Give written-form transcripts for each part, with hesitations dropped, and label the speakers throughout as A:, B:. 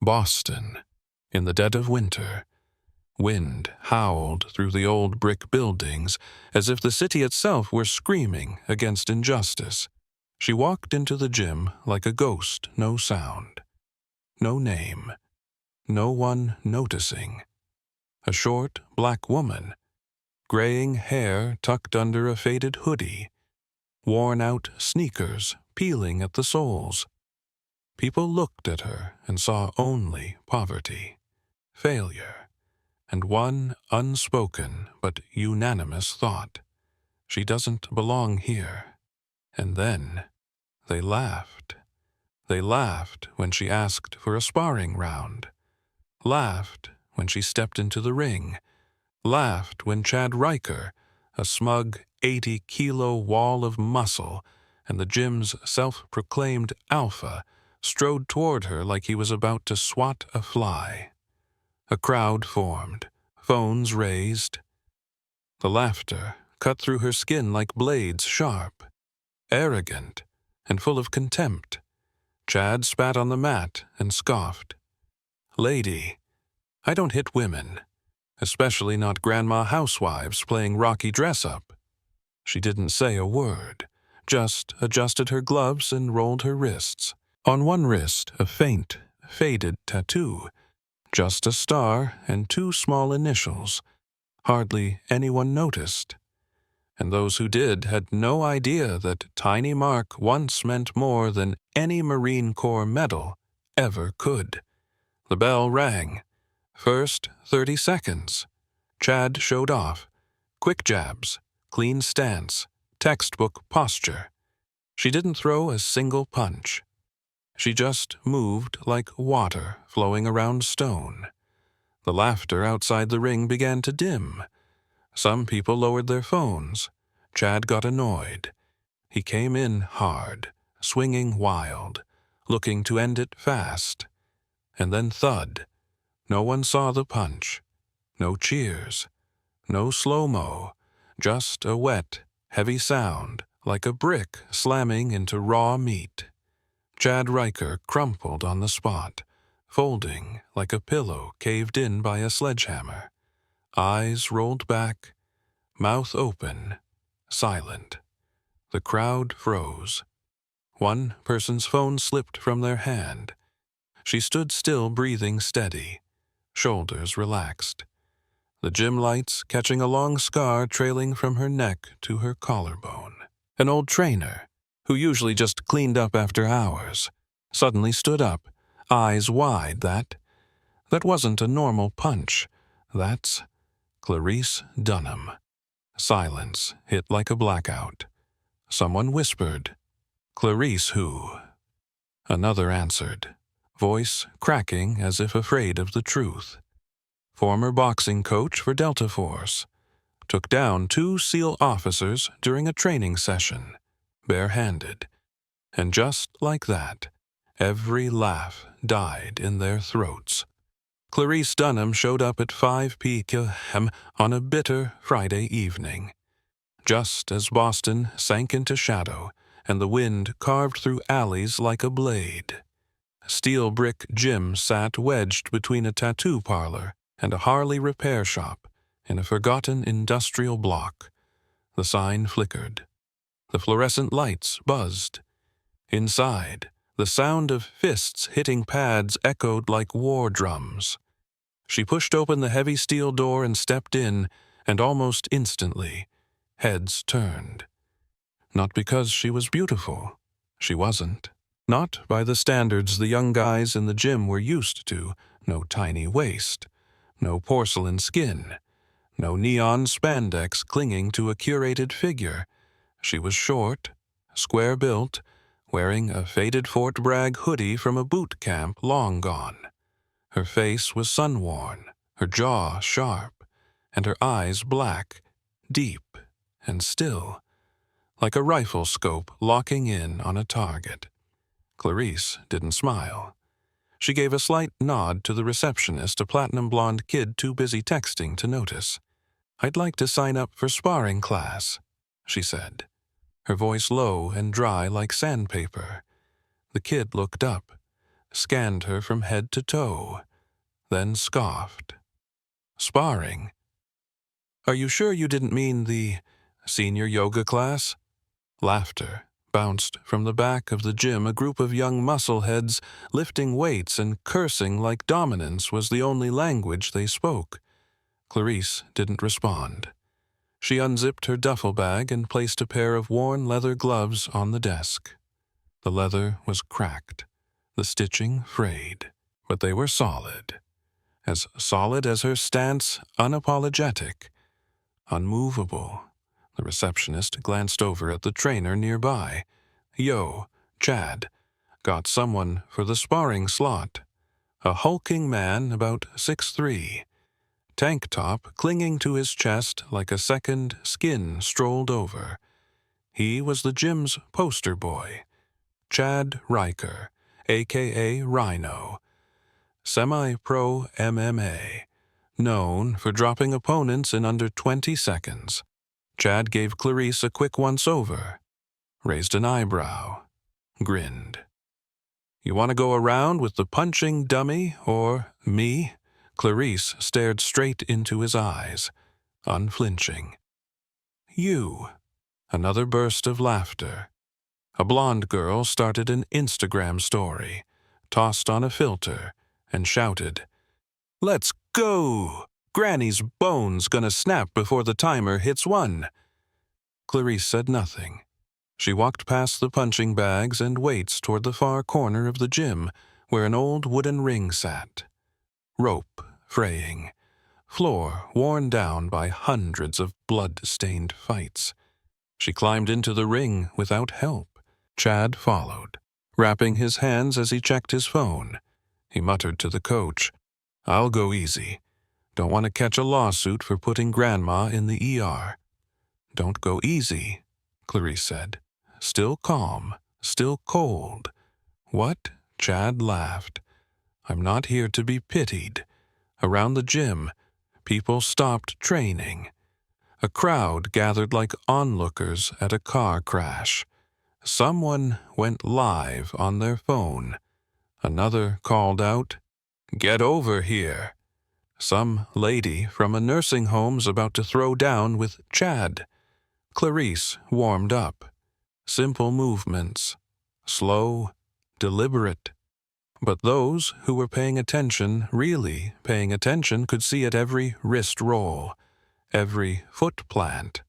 A: Boston, in the dead of winter. Wind howled through the old brick buildings as if the city itself were screaming against injustice. She walked into the gym like a ghost, no sound, no name, no one noticing. A short, black woman, graying hair tucked under a faded hoodie, worn-out sneakers peeling at the soles. People looked at her and saw only poverty, failure, and one unspoken but unanimous thought: she doesn't belong here. And then they laughed. They laughed when she asked for a sparring round, laughed when she stepped into the ring, laughed when Chad Riker, a smug 80-kilo wall of muscle and the gym's self-proclaimed alpha, strode toward her like he was about to swat a fly. A crowd formed, phones raised. The laughter cut through her skin like blades sharp, arrogant, and full of contempt. Chad spat on the mat and scoffed. "Lady, I don't hit women, especially not grandma housewives playing Rocky dress-up." She didn't say a word, just adjusted her gloves and rolled her wrists. On one wrist, a faint, faded tattoo, just a star and two small initials. Hardly anyone noticed. And those who did had no idea that Tiny Mark once meant more than any Marine Corps medal ever could. The bell rang. First 30 seconds. Chad showed off. Quick jabs, clean stance, textbook posture. She didn't throw a single punch. She just moved like water flowing around stone. The laughter outside the ring began to dim. Some people lowered their phones. Chad got annoyed. He came in hard, swinging wild, looking to end it fast. And then thud. No one saw the punch. No cheers. No slow-mo. Just a wet, heavy sound, like a brick slamming into raw meat. Chad Riker crumpled on the spot, folding like a pillow caved in by a sledgehammer. Eyes rolled back, mouth open, silent. The crowd froze. One person's phone slipped from their hand. She stood still, breathing steady, shoulders relaxed. The gym lights catching a long scar trailing from her neck to her collarbone. An old trainer, who usually just cleaned up after hours, suddenly stood up, eyes wide. That wasn't a normal punch. That's Clarice Dunham. Silence hit like a blackout. Someone whispered, "Clarice who?" Another answered, voice cracking as if afraid of the truth. Former boxing coach for Delta Force. Took down 2 SEAL officers during a training session, barehanded. And just like that, every laugh died in their throats. Clarice Dunham showed up at 5 p.m. on a bitter Friday evening, just as Boston sank into shadow and the wind carved through alleys like a blade. Steel brick gym sat wedged between a tattoo parlor and a Harley repair shop in a forgotten industrial block. The sign flickered. The fluorescent lights buzzed. Inside, the sound of fists hitting pads echoed like war drums. She pushed open the heavy steel door and stepped in, and almost instantly, heads turned. Not because she was beautiful. She wasn't. Not by the standards the young guys in the gym were used to. No tiny waist. No porcelain skin. No neon spandex clinging to a curated figure. She was short, square-built, wearing a faded Fort Bragg hoodie from a boot camp long gone. Her face was sun-worn, her jaw sharp, and her eyes black, deep and still, like a rifle scope locking in on a target. Clarice didn't smile. She gave a slight nod to the receptionist, a platinum-blonde kid too busy texting to notice. "I'd like to sign up for sparring class," she said, her voice low and dry like sandpaper. The kid looked up. scanned her from head to toe, then scoffed. Sparring? Are you sure you didn't mean the senior yoga class? Laughter bounced from the back of the gym, a group of young muscleheads lifting weights and cursing like dominance was the only language they spoke. Clarice didn't respond. She unzipped her duffel bag and placed a pair of worn leather gloves on the desk. The leather was cracked, the stitching frayed, but they were solid as her stance, unapologetic, unmovable. The receptionist glanced over at the trainer nearby. Yo, Chad, got someone for the sparring slot. A hulking man about 6'3", tank top clinging to his chest like a second skin strolled over. He was the gym's poster boy, Chad Riker, a.k.a. Rhino, semi-pro MMA, known for dropping opponents in under 20 seconds. Chad gave Clarice a quick once-over, raised an eyebrow, grinned. You want to go around with the punching dummy or me? Clarice stared straight into his eyes, unflinching. You. Another burst of laughter. A blonde girl started an Instagram story, tossed on a filter, and shouted, "Let's go! Granny's bone's gonna snap before the timer hits 1. Clarice said nothing. She walked past the punching bags and weights toward the far corner of the gym, where an old wooden ring sat. Rope fraying, floor worn down by hundreds of blood-stained fights. She climbed into the ring without help. Chad followed, wrapping his hands as he checked his phone. He muttered to the coach, "I'll go easy. Don't want to catch a lawsuit for putting Grandma in the ER." "Don't go easy," Clarice said. Still calm, still cold. "What?" Chad laughed. "I'm not here to be pitied." Around the gym, people stopped training. A crowd gathered like onlookers at a car crash. Someone went live on their phone. Another called out, "Get over here." Some lady from a nursing home's about to throw down with Chad. Clarice warmed up. Simple movements, slow, deliberate. But those who were paying attention, really paying attention, could see at every wrist roll, every foot plant,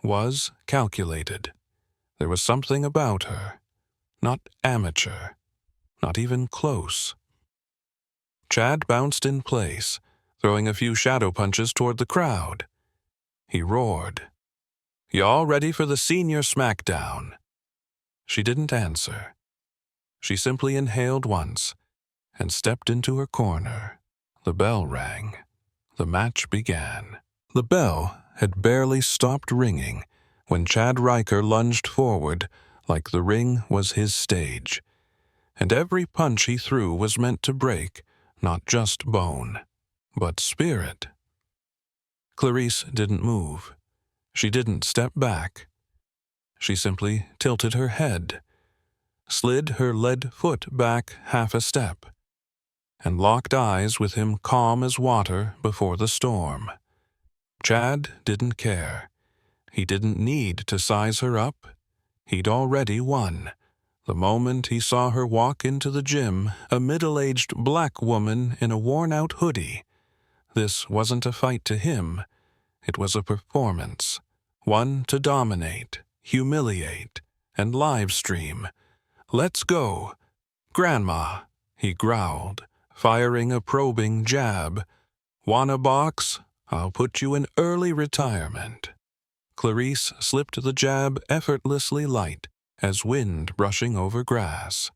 A: was calculated. There was something about her, not amateur, not even close. Chad bounced in place, throwing a few shadow punches toward the crowd. He roared, "Y'all ready for the senior smackdown?" She didn't answer. She simply inhaled once and stepped into her corner. The bell rang. The match began. The bell had barely stopped ringing when Chad Riker lunged forward like the ring was his stage. And every punch he threw was meant to break not just bone, but spirit. Clarice didn't move. She didn't step back. She simply tilted her head, slid her lead foot back half a step, and locked eyes with him calm as water before the storm. Chad didn't care. He didn't need to size her up. He'd already won. The moment he saw her walk into the gym, a middle-aged black woman in a worn-out hoodie. This wasn't a fight to him. It was a performance, one to dominate, humiliate, and live-stream. "Let's go. Grandma," he growled, firing a probing jab. "Wanna box? I'll put you in early retirement." Clarice slipped the jab effortlessly light as wind brushing over grass.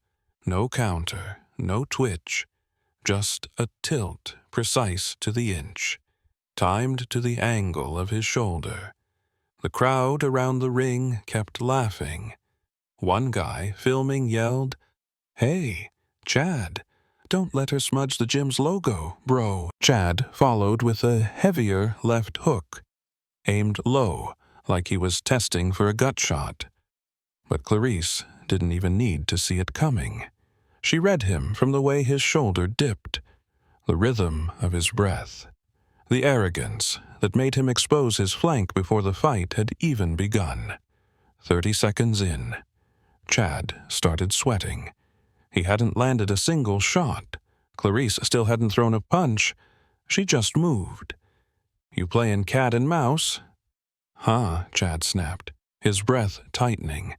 A: No counter, no twitch, just a tilt precise to the inch, timed to the angle of his shoulder. The crowd around the ring kept laughing. One guy filming yelled, "Hey, Chad, don't let her smudge the gym's logo, bro." Chad followed with a heavier left hook, aimed low like he was testing for a gut shot. But Clarice didn't even need to see it coming. She read him from the way his shoulder dipped, the rhythm of his breath, the arrogance that made him expose his flank before the fight had even begun. 30 seconds in, Chad started sweating. He hadn't landed a single shot. Clarice still hadn't thrown a punch. She just moved. "You playin' cat and mouse?" "Huh," Chad snapped, his breath tightening.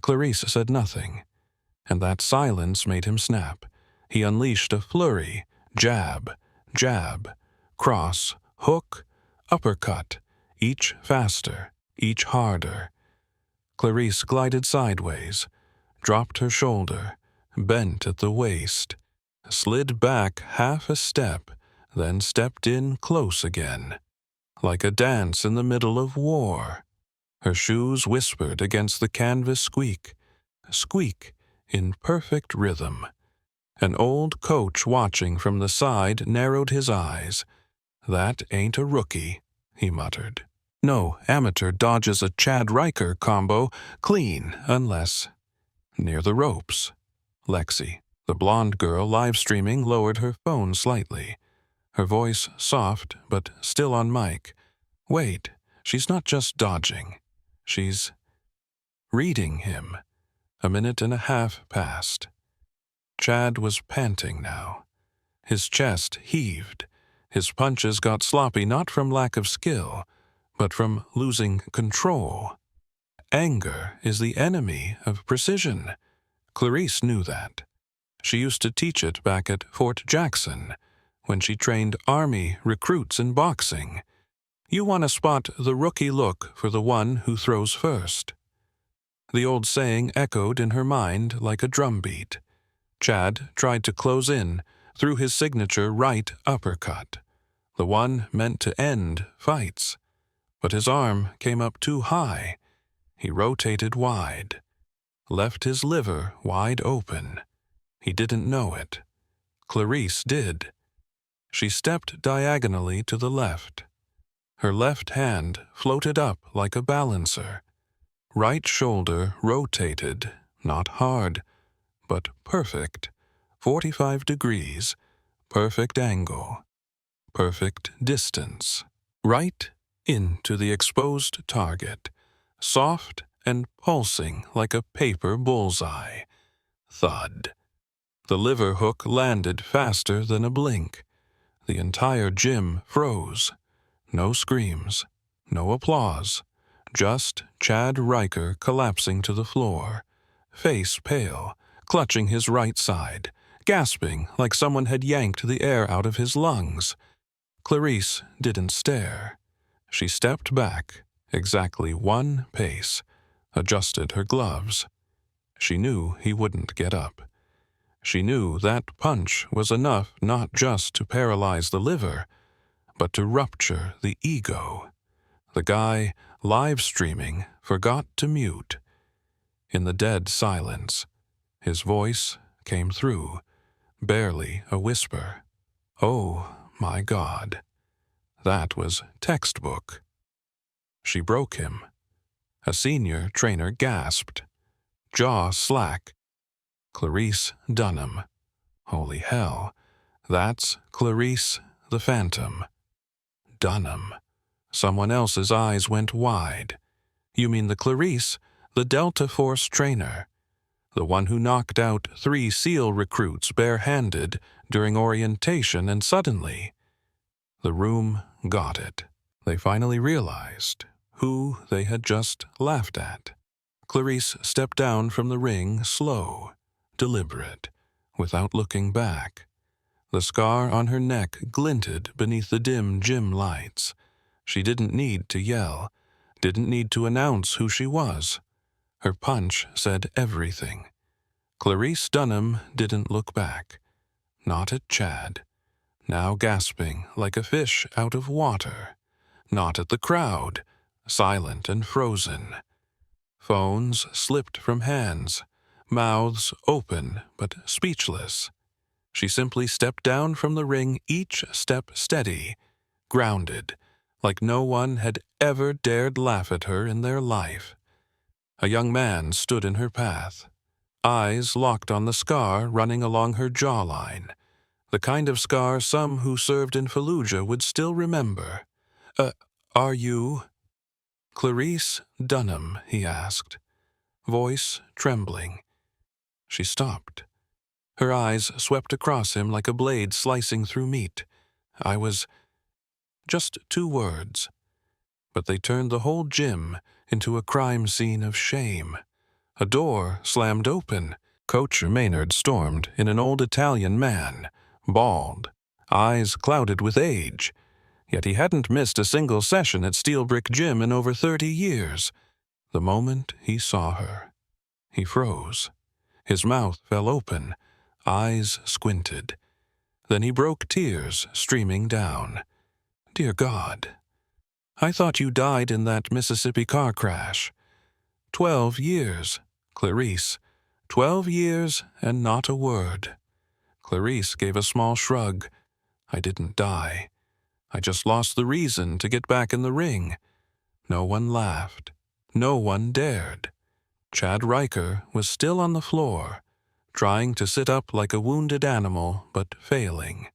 A: Clarice said nothing, and that silence made him snap. He unleashed a flurry, jab, jab, cross, hook, uppercut, each faster, each harder. Clarice glided sideways, dropped her shoulder, bent at the waist, slid back half a step, then stepped in close again, like a dance in the middle of war. Her shoes whispered against the canvas squeak, squeak in perfect rhythm. An old coach watching from the side narrowed his eyes. "That ain't a rookie," he muttered. "No amateur dodges a Chad Riker combo clean unless—" Near the ropes, Lexi, the blonde girl live streaming, lowered her phone slightly, her voice soft but still on mic. "Wait, she's not just dodging. She's reading him." A minute and a half passed. Chad was panting now. His chest heaved. His punches got sloppy not from lack of skill, but from losing control. Anger is the enemy of precision. Clarice knew that. She used to teach it back at Fort Jackson, when she trained Army recruits in boxing. You want to spot the rookie look for the one who throws first. The old saying echoed in her mind like a drumbeat. Chad tried to close in, threw his signature right uppercut, the one meant to end fights. But his arm came up too high. He rotated wide, left his liver wide open. He didn't know it. Clarice did. She stepped diagonally to the left. Her left hand floated up like a balancer. Right shoulder rotated, not hard, but perfect. 45 degrees, perfect angle, perfect distance. Right into the exposed target, soft and pulsing like a paper bullseye. Thud. The liver hook landed faster than a blink. The entire gym froze. No screams, no applause, just Chad Riker collapsing to the floor, face pale, clutching his right side, gasping like someone had yanked the air out of his lungs. Clarice didn't stare. She stepped back, exactly one pace, adjusted her gloves. She knew he wouldn't get up. She knew that punch was enough not just to paralyze the liver, but to rupture the ego. The guy live streaming forgot to mute. In the dead silence, his voice came through, barely a whisper. "Oh, my God." That was textbook. She broke him. A senior trainer gasped, jaw slack. Clarice Dunham. Holy hell, that's Clarice the Phantom. Dunham. Someone else's eyes went wide. "You mean the Clarice, the Delta Force trainer, the one who knocked out 3 SEAL recruits barehanded during orientation, and suddenly—" The room got it. They finally realized who they had just laughed at. Clarice stepped down from the ring, slow, deliberate, without looking back. The scar on her neck glinted beneath the dim gym lights. She didn't need to yell, didn't need to announce who she was. Her punch said everything. Clarice Dunham didn't look back. Not at Chad, now gasping like a fish out of water. Not at the crowd, silent and frozen. Phones slipped from hands, mouths open but speechless. She simply stepped down from the ring, each step steady, grounded, like no one had ever dared laugh at her in their life. A young man stood in her path, eyes locked on the scar running along her jawline, the kind of scar some who served in Fallujah would still remember. Are you Clarice Dunham?" he asked, voice trembling. She stopped. Her eyes swept across him like a blade slicing through meat. "I was..." Just 2 words, but they turned the whole gym into a crime scene of shame. A door slammed open. Coach Maynard stormed in an old Italian man, bald, eyes clouded with age. Yet he hadn't missed a single session at Steel Brick Gym in over 30 years. The moment he saw her, he froze. His mouth fell open, eyes squinted. Then he broke tears streaming down. "Dear God, I thought you died in that Mississippi car crash. 12 years, Clarice. 12 years and not a word." Clarice gave a small shrug. "I didn't die. I just lost the reason to get back in the ring." No one laughed. No one dared. Chad Riker was still on the floor, trying to sit up like a wounded animal, but failing.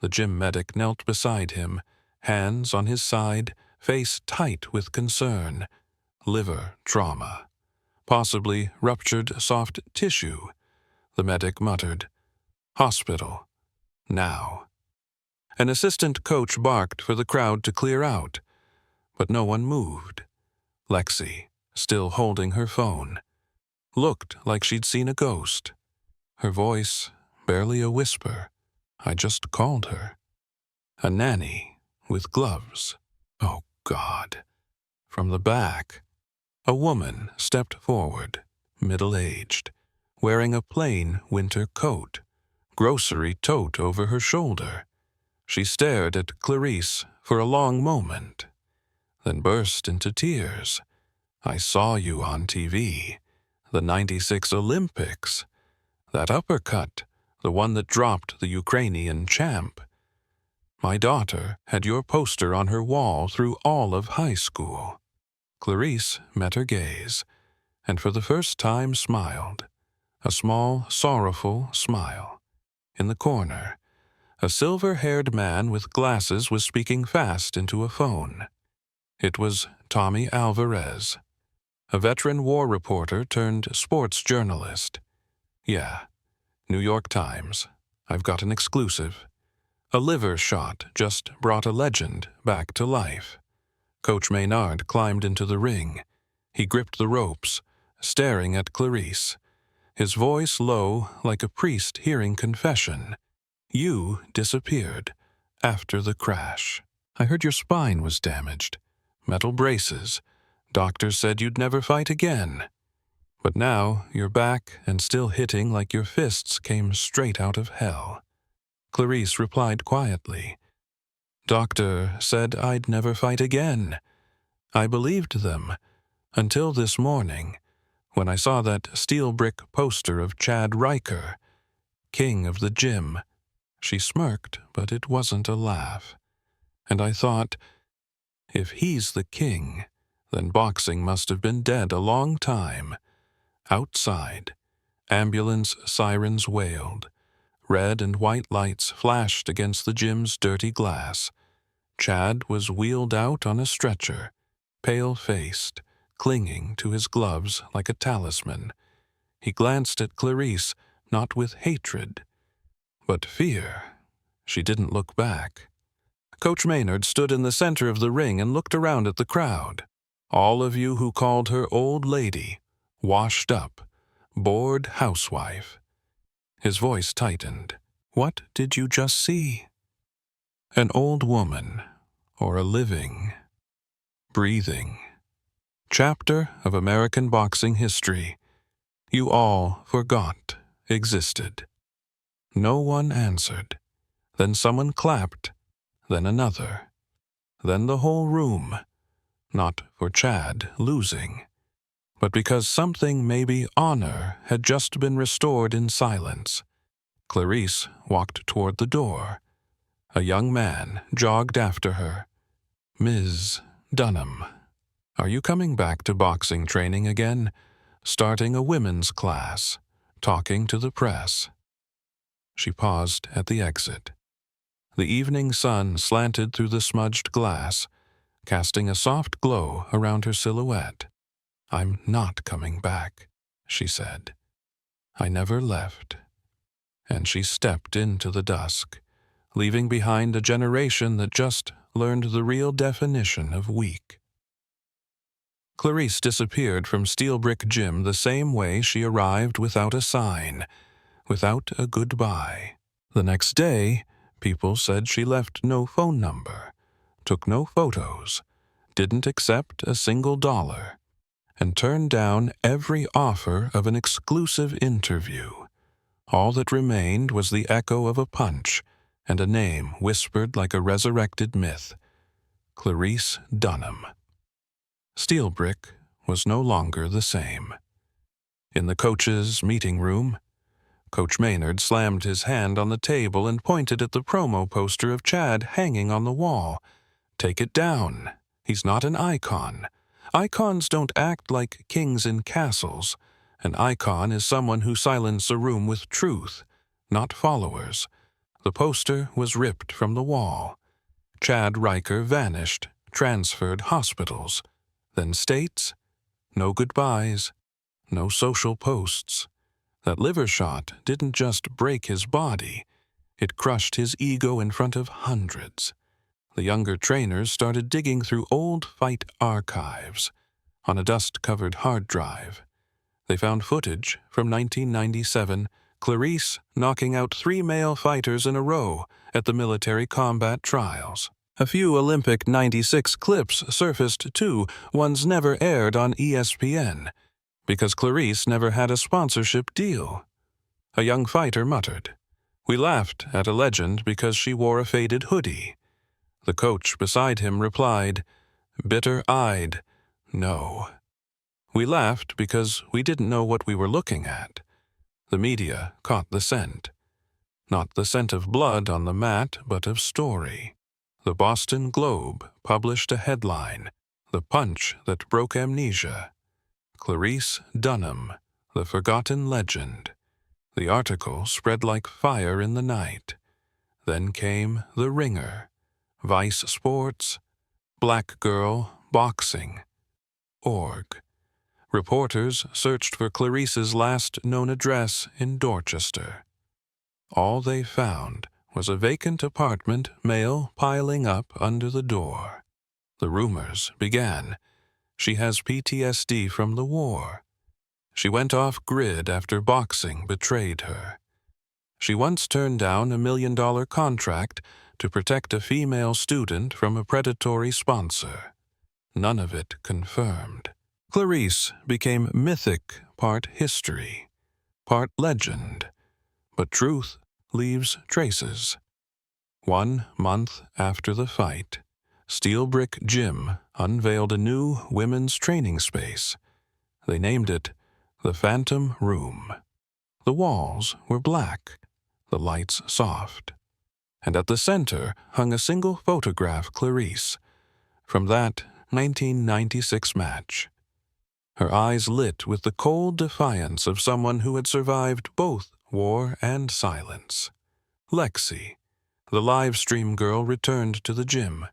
A: The gym medic knelt beside him, hands on his side, face tight with concern. Liver trauma. Possibly ruptured soft tissue. The medic muttered, "Hospital. Now." An assistant coach barked for the crowd to clear out, but no one moved. Lexi, still holding her phone, looked like she'd seen a ghost. Her voice, barely a whisper. I just called her. A nanny with gloves. Oh, God. From the back, a woman stepped forward, middle-aged, wearing a plain winter coat, grocery tote over her shoulder. She stared at Clarice for a long moment, then burst into tears. "I saw you on TV. The '96 Olympics. That uppercut, the one that dropped the Ukrainian champ. My daughter had your poster on her wall through all of high school." Clarice met her gaze, and for the first time smiled. A small, sorrowful smile. In the corner, a silver-haired man with glasses was speaking fast into a phone. It was Tommy Alvarez, a veteran war reporter turned sports journalist. "Yeah, New York Times. I've got an exclusive. A liver shot just brought a legend back to life." Coach Maynard climbed into the ring. He gripped the ropes, staring at Clarice, his voice low like a priest hearing confession. "You disappeared after the crash. I heard your spine was damaged. Metal braces. Doctors said you'd never fight again. But now you're back and still hitting like your fists came straight out of hell." Clarice replied quietly. "Doctor said I'd never fight again. I believed them, until this morning, when I saw that steel brick poster of Chad Riker, king of the gym." She smirked, but it wasn't a laugh. "And I thought, if he's the king, then boxing must have been dead a long time." Outside, ambulance sirens wailed. Red and white lights flashed against the gym's dirty glass. Chad was wheeled out on a stretcher, pale-faced, clinging to his gloves like a talisman. He glanced at Clarice, not with hatred, but fear. She didn't look back. Coach Maynard stood in the center of the ring and looked around at the crowd. All of you who called her old lady, washed up, bored housewife. His voice tightened. What did you just see? An old woman, or a living, breathing chapter of American boxing history you all forgot existed. No one answered. Then someone clapped, then another, then the whole room, not for Chad losing, but because something, maybe honor, had just been restored in silence. Clarice walked toward the door. A young man jogged after her. "Ms. Dunham, are you coming back to boxing training again? Starting a women's class?" talking to the press. She paused at the exit. The evening sun slanted through the smudged glass, casting a soft glow around her silhouette. "I'm not coming back," she said. "I never left." And she stepped into the dusk, leaving behind a generation that just learned the real definition of weak. Clarice disappeared from Steel Brick Gym the same way she arrived, without a sign, without a goodbye. The next day, people said she left no phone number, took no photos, didn't accept a single dollar, and turned down every offer of an exclusive interview. All that remained was the echo of a punch and a name whispered like a resurrected myth: Clarice Dunham. Steel Brick was no longer the same. In the coach's meeting room, Coach Maynard slammed his hand on the table and pointed at the promo poster of Chad hanging on the wall. "Take it down. He's not an icon. Icons don't act like kings in castles. An icon is someone who silences a room with truth, not followers." The poster was ripped from the wall. Chad Riker vanished, transferred hospitals, then states. No goodbyes, no social posts. That liver shot didn't just break his body, it crushed his ego in front of hundreds. The younger trainers started digging through old fight archives on a dust-covered hard drive. They found footage from 1997, Clarice knocking out 3 male fighters in a row at the military combat trials. A few Olympic '96 clips surfaced too, ones never aired on ESPN, because Clarice never had a sponsorship deal. A young fighter muttered, "We laughed at a legend because she wore a faded hoodie." The coach beside him replied, bitter-eyed, "No." We laughed because we didn't know what we were looking at. The media caught the scent. Not the scent of blood on the mat, but of story. The Boston Globe published a headline, "The Punch That Broke Amnesia. Clarice Dunham, the Forgotten Legend." The article spread like fire in the night. Then came The Ringer, Vice Sports, Black Girl Boxing, org. Reporters searched for Clarice's last known address in Dorchester. All they found was a vacant apartment, mail piling up under the door. The rumors began. She has PTSD from the war. She went off-grid after boxing betrayed her. She once turned down a $1 million contract to protect a female student from a predatory sponsor. None of it confirmed. Clarice became mythic, part history, part legend, but truth leaves traces. 1 month after the fight, Steel Brick Gym unveiled a new women's training space. They named it the Phantom Room. The walls were black, the lights soft, and at the center hung a single photograph Clarice from that 1996 match. Her eyes lit with the cold defiance of someone who had survived both war and silence. Lexi, the live stream girl, returned to the gym.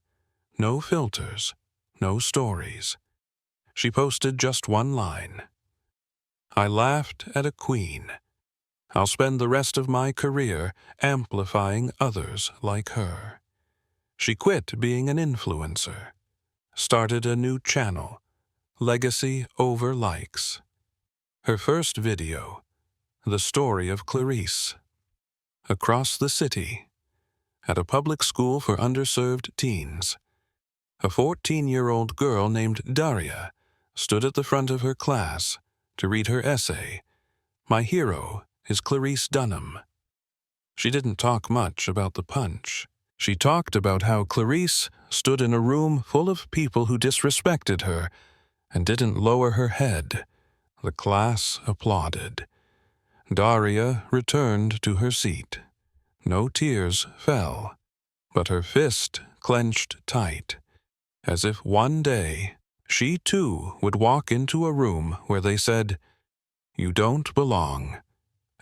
A: No filters, no stories. She posted just one line. "I laughed at a queen. I'll spend the rest of my career amplifying others like her." She quit being an influencer, started a new channel, legacy over likes. Her first video, the story of Clarice. Across the city, at a public school for underserved teens, a 14-year-old girl named Daria stood at the front of her class to read her essay, "My Hero is Clarice Dunham." She didn't talk much about the punch. She talked about how Clarice stood in a room full of people who disrespected her and didn't lower her head. The class applauded. Daria returned to her seat. No tears fell, but her fist clenched tight, as if one day she too would walk into a room where they said, "You don't belong.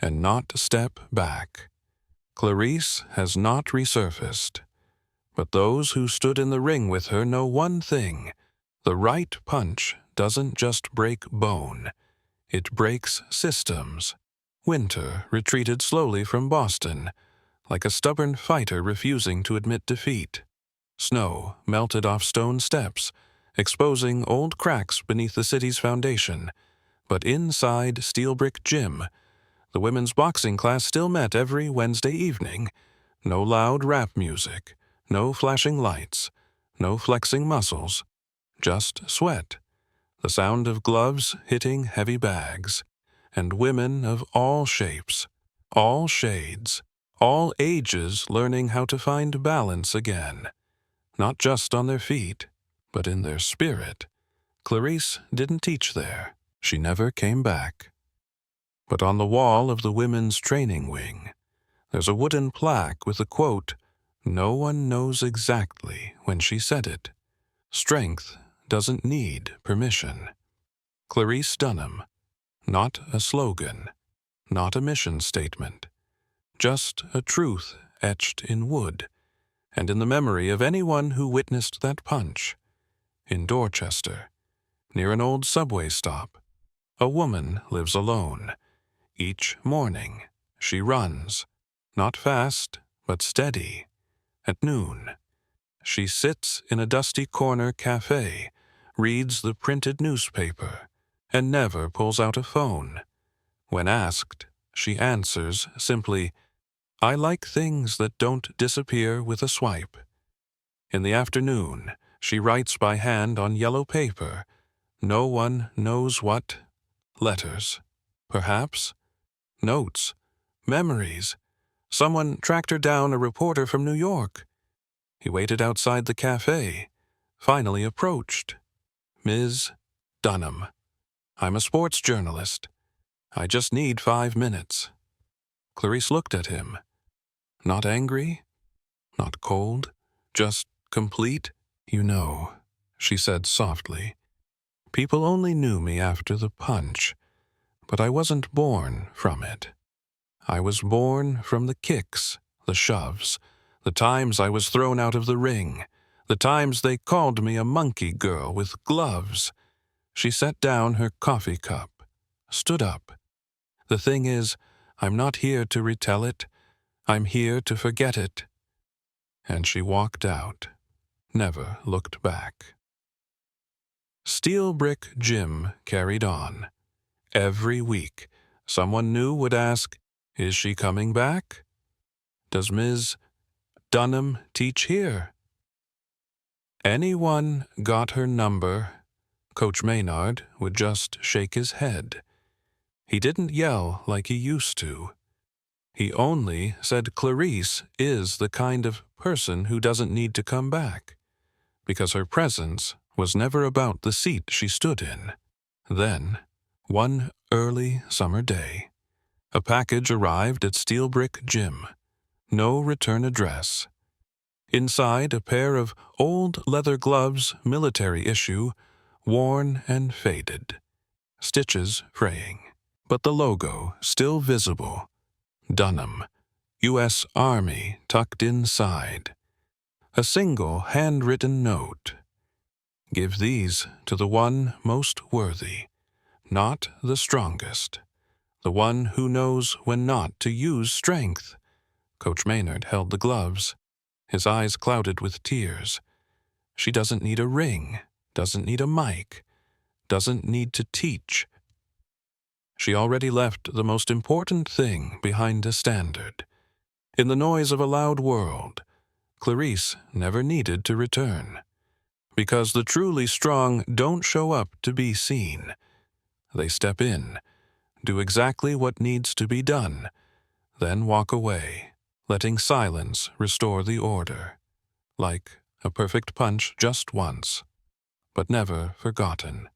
A: and not step back. Clarice has not resurfaced, but those who stood in the ring with her know one thing: the right punch doesn't just break bone, it breaks systems. Winter retreated slowly from Boston, like a stubborn fighter refusing to admit defeat. Snow melted off stone steps, exposing old cracks beneath the city's foundation. But inside Steel Brick Gym, the women's boxing class still met every Wednesday evening. No loud rap music, no flashing lights, no flexing muscles, just sweat, the sound of gloves hitting heavy bags, and women of all shapes, all shades, all ages learning how to find balance again, not just on their feet, but in their spirit. Clarice didn't teach there. She never came back. But on the wall of the women's training wing, there's a wooden plaque with a quote, "No one knows exactly when she said it. Strength doesn't need permission." Clarice Dunham. Not a slogan, not a mission statement, just a truth etched in wood, and in the memory of anyone who witnessed that punch. In Dorchester, near an old subway stop, a woman lives alone. Each morning, she runs, not fast, but steady. At noon, she sits in a dusty corner cafe, reads the printed newspaper, and never pulls out a phone. When asked, she answers simply, "I like things that don't disappear with a swipe." In the afternoon, she writes by hand on yellow paper, no one knows what, letters, perhaps, notes, memories. Someone tracked her down, a reporter from New York. He waited outside the cafe, finally approached. "Ms. Dunham, I'm a sports journalist. I just need 5 minutes." Clarice looked at him. Not angry, not cold, just complete. "You know," she said softly, "people only knew me after the punch, but I wasn't born from it. I was born from the kicks, the shoves, the times I was thrown out of the ring, the times they called me a monkey girl with gloves." She set down her coffee cup, stood up. "The thing is, I'm not here to retell it. I'm here to forget it." And she walked out, never looked back. Steel Brick Gym carried on. Every week, someone new would ask, "Is she coming back? Does Ms. Dunham teach here?" Anyone got her number, Coach Maynard would just shake his head. He didn't yell like he used to. He only said Clarice is the kind of person who doesn't need to come back, because her presence was never about the seat she stood in. Then, one early summer day, a package arrived at Steel Brick Gym. No return address. Inside, a pair of old leather gloves, military issue, worn and faded, stitches fraying, but the logo still visible. Dunham, U.S. Army, tucked inside. A single handwritten note. "Give these to the one most worthy, not the strongest, the one who knows when not to use strength." Coach Maynard held the gloves, his eyes clouded with tears. "She doesn't need a ring, doesn't need a mic, doesn't need to teach. She already left the most important thing behind a standard. In the noise of a loud world, Clarice never needed to return. Because the truly strong don't show up to be seen. They step in, do exactly what needs to be done, then walk away, letting silence restore the order. Like a perfect punch just once, but never forgotten.